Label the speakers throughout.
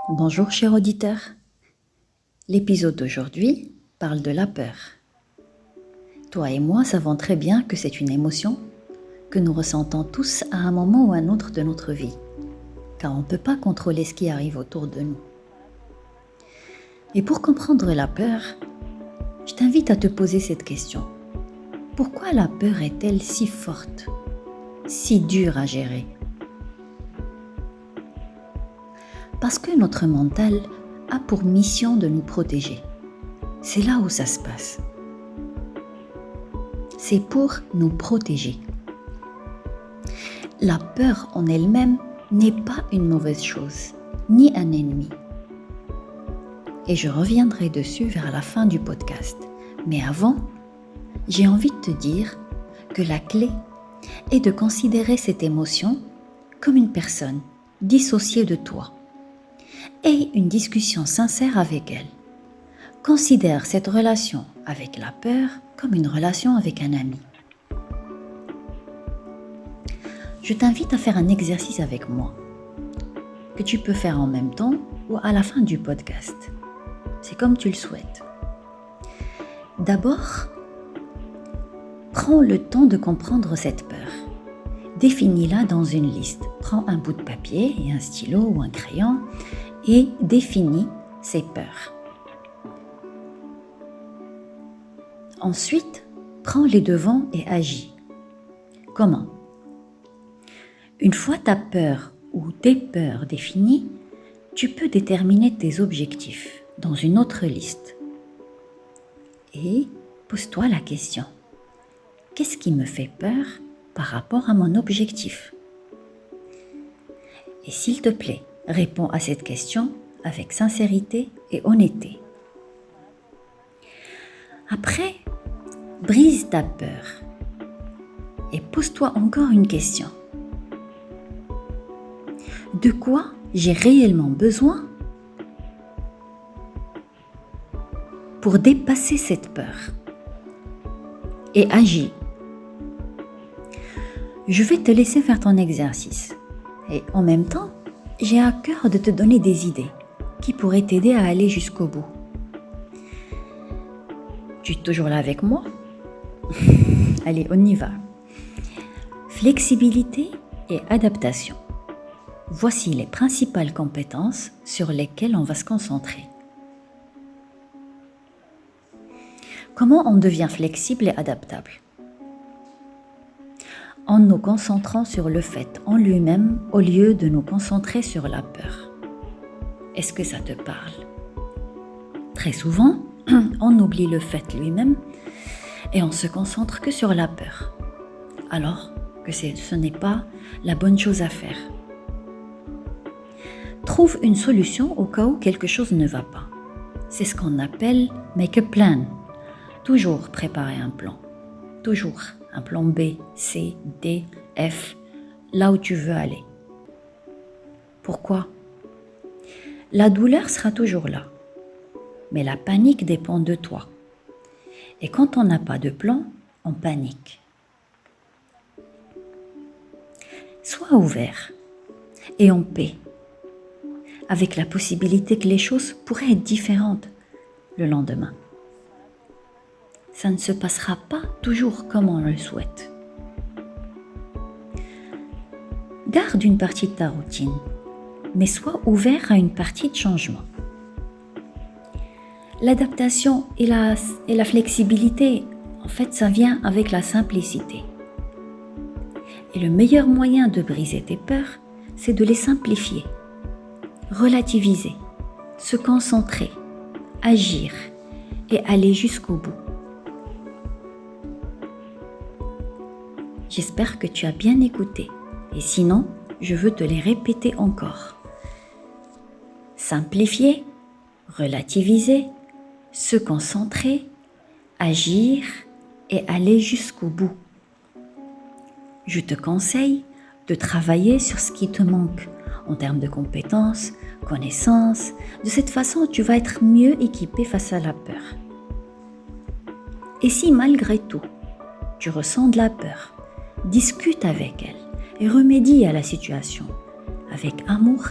Speaker 1: Bonjour chers auditeurs, l'épisode d'aujourd'hui parle de la peur. Toi et moi savons très bien que c'est une émotion que nous ressentons tous à un moment ou un autre de notre vie, car on ne peut pas contrôler ce qui arrive autour de nous. Et pour comprendre la peur, je t'invite à te poser cette question. Pourquoi la peur est-elle si forte, si dure à gérer ? Parce que notre mental a pour mission de nous protéger. C'est là où ça se passe. C'est pour nous protéger. La peur en elle-même n'est pas une mauvaise chose, ni un ennemi. Et je reviendrai dessus vers la fin du podcast. Mais avant, j'ai envie de te dire que la clé est de considérer cette émotion comme une personne dissociée de toi et une discussion sincère avec elle. Considère cette relation avec la peur comme une relation avec un ami. Je t'invite à faire un exercice avec moi, que tu peux faire en même temps ou à la fin du podcast. C'est comme tu le souhaites. D'abord, prends le temps de comprendre cette peur. Définis-la dans une liste. Prends un bout de papier et un stylo ou un crayon et définis ces peurs. Ensuite, prends les devants et agis. Comment ? Une fois ta peur ou tes peurs définies, tu peux déterminer tes objectifs dans une autre liste. Et pose-toi la question. Qu'est-ce qui me fait peur par rapport à mon objectif ? Et s'il te plaît, réponds à cette question avec sincérité et honnêteté. Après, brise ta peur et pose-toi encore une question. De quoi j'ai réellement besoin pour dépasser cette peur et agis. Je vais te laisser faire ton exercice et en même temps, j'ai à cœur de te donner des idées qui pourraient t'aider à aller jusqu'au bout. Tu es toujours là avec moi ? Allez, on y va. Flexibilité et adaptation. Voici les principales compétences sur lesquelles on va se concentrer. Comment on devient flexible et adaptable ? En nous concentrant sur le fait en lui-même au lieu de nous concentrer sur la peur. Est-ce que ça te parle ? Très souvent, on oublie le fait lui-même et on se concentre que sur la peur, alors que ce n'est pas la bonne chose à faire. Trouve une solution au cas où quelque chose ne va pas. C'est ce qu'on appelle « make a plan ». Toujours préparer un plan. Toujours un plan B, C, D, F, là où tu veux aller. Pourquoi ? La douleur sera toujours là, mais la panique dépend de toi. Et quand on n'a pas de plan, on panique. Sois ouvert et en paix, avec la possibilité que les choses pourraient être différentes le lendemain. Ça ne se passera pas toujours comme on le souhaite. Garde une partie de ta routine, mais sois ouvert à une partie de changement. L'adaptation et la flexibilité, en fait, ça vient avec la simplicité. Et le meilleur moyen de briser tes peurs, c'est de les simplifier, relativiser, se concentrer, agir et aller jusqu'au bout. J'espère que tu as bien écouté et sinon, je veux te les répéter encore. Simplifier, relativiser, se concentrer, agir et aller jusqu'au bout. Je te conseille de travailler sur ce qui te manque en termes de compétences, connaissances. De cette façon, tu vas être mieux équipé face à la peur. Et si malgré tout, tu ressens de la peur, discute avec elle et remédie à la situation avec amour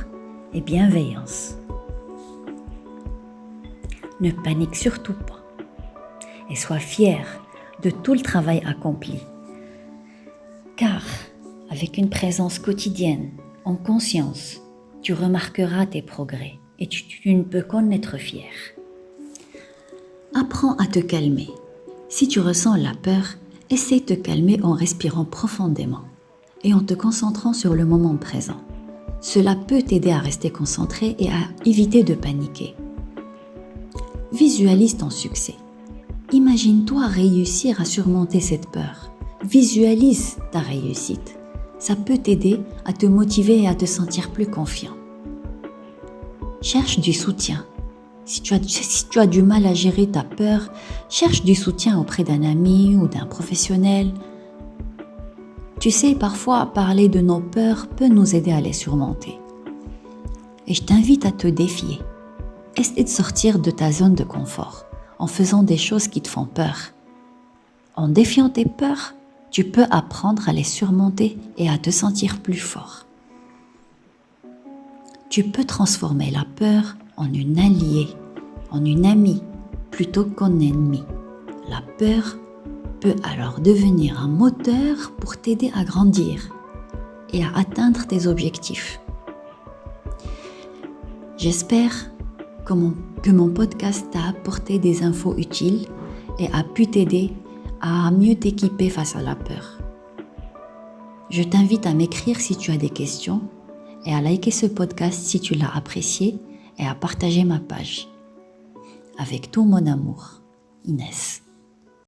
Speaker 1: et bienveillance. Ne panique surtout pas et sois fier de tout le travail accompli. Car avec une présence quotidienne, en conscience, tu remarqueras tes progrès et tu ne peux qu'en être fier. Apprends à te calmer. Si tu ressens la peur, essaie de te calmer en respirant profondément et en te concentrant sur le moment présent. Cela peut t'aider à rester concentré et à éviter de paniquer. Visualise ton succès. Imagine-toi réussir à surmonter cette peur. Visualise ta réussite. Ça peut t'aider à te motiver et à te sentir plus confiant. Cherche du soutien. Si tu as du mal à gérer ta peur, cherche du soutien auprès d'un ami ou d'un professionnel. Tu sais, parfois, parler de nos peurs peut nous aider à les surmonter. Et je t'invite à te défier. Essaie de sortir de ta zone de confort en faisant des choses qui te font peur. En défiant tes peurs, tu peux apprendre à les surmonter et à te sentir plus fort. Tu peux transformer la peur en une alliée, en une amie, plutôt qu'en ennemi. La peur peut alors devenir un moteur pour t'aider à grandir et à atteindre tes objectifs. J'espère que mon podcast t'a apporté des infos utiles et a pu t'aider à mieux t'équiper face à la peur. Je t'invite à m'écrire si tu as des questions et à liker ce podcast si tu l'as apprécié et à partager ma page. Avec tout mon amour, Inès.